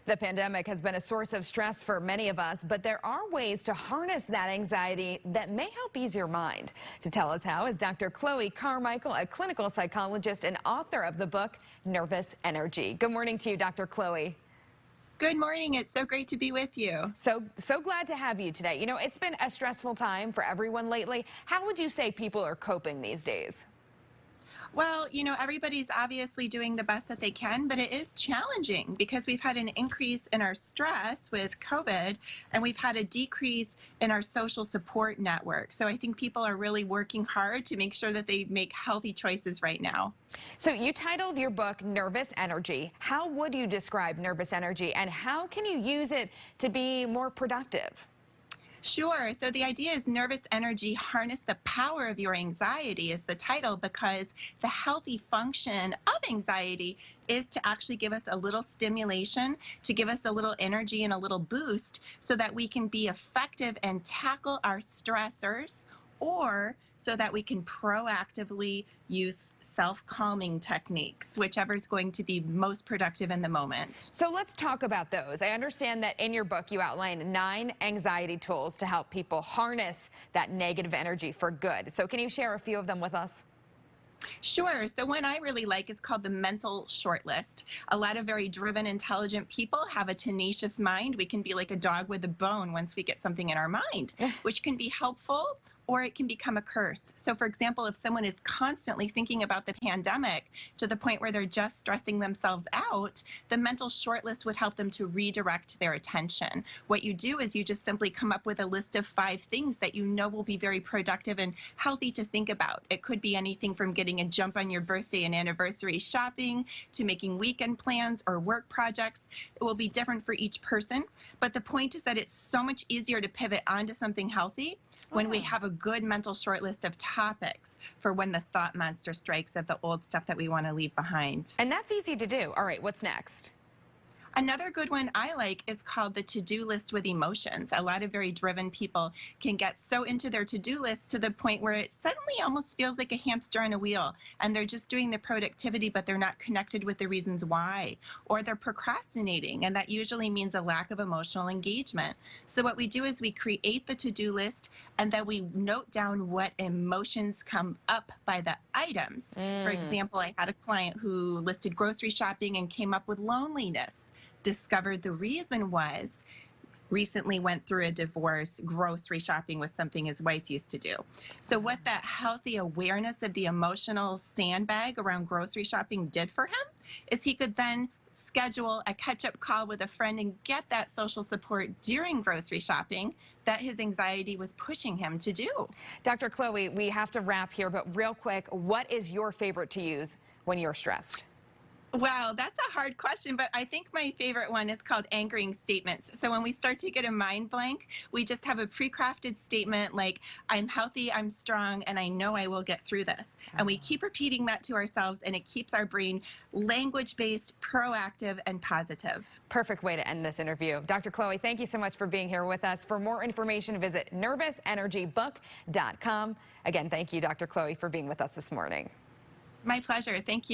The pandemic has been a source of stress for many of us, but there are ways to harness that anxiety that may help ease your mind. To tell us how is Dr. Chloe Carmichael, a clinical psychologist and author of the book, Nervous Energy. Good morning to you, Dr. Chloe. Good morning. It's so great to be with you. So glad to have you today. You know, it's been a stressful time for everyone lately. How would you say people are coping these days? Well, everybody's obviously doing the best that they can, but it is challenging because we've had an increase in our stress with COVID, and we've had a decrease in our social support network. So I think people are really working hard to make sure that they make healthy choices right now. So you titled your book Nervous Energy. How would you describe nervous energy, and how can you use it to be more productive? Sure. So the idea is nervous energy, harness the power of your anxiety is the title, because the healthy function of anxiety is to actually give us a little stimulation, to give us a little energy and a little boost so that we can be effective and tackle our stressors, or so that we can proactively use self-calming techniques, whichever is going to be most productive in the moment. So let's talk about those. I understand that in your book you outline 9 anxiety tools to help people harness that negative energy for good. So can you share a few of them with us? Sure. So one I really like is called the mental shortlist. A lot of very driven, intelligent people have a tenacious mind. We can be like a dog with a bone once we get something in our mind, which can be helpful, or it can become a curse. So for example, if someone is constantly thinking about the pandemic to the point where they're just stressing themselves out, the mental shortlist would help them to redirect their attention. What you do is you just simply come up with a list of 5 things that you know will be very productive and healthy to think about. It could be anything from getting a jump on your birthday and anniversary shopping to making weekend plans or work projects. It will be different for each person, but the point is that it's so much easier to pivot onto something healthy when we have a good mental short list of topics for when the thought monster strikes of the old stuff that we want to leave behind. And that's easy to do. All right, what's next? Another good one I like is called the to-do list with emotions. A lot of very driven people can get so into their to-do list to the point where it suddenly almost feels like a hamster on a wheel, and they're just doing the productivity, but they're not connected with the reasons why, or they're procrastinating, and that usually means a lack of emotional engagement. So what we do is we create the to-do list, and then we note down what emotions come up by the items. For example, I had a client who listed grocery shopping and came up with loneliness. Discovered the reason was recently went through a divorce. Grocery shopping was something his wife used to do. So what that healthy awareness of the emotional sandbag around grocery shopping did for him is he could then schedule a catch-up call with a friend and get that social support during grocery shopping that his anxiety was pushing him to do. Dr. Chloe, we have to wrap here, but real quick, what is your favorite to use when you're stressed? Wow, that's a hard question, but I think my favorite one is called anchoring statements. So when we start to get a mind blank, we just have a pre-crafted statement like, I'm healthy, I'm strong, and I know I will get through this. And we keep repeating that to ourselves, and it keeps our brain language-based, proactive, and positive. Perfect way to end this interview. Dr. Chloe, thank you so much for being here with us. For more information, visit nervousenergybook.com. Again, thank you, Dr. Chloe, for being with us this morning. My pleasure. Thank you.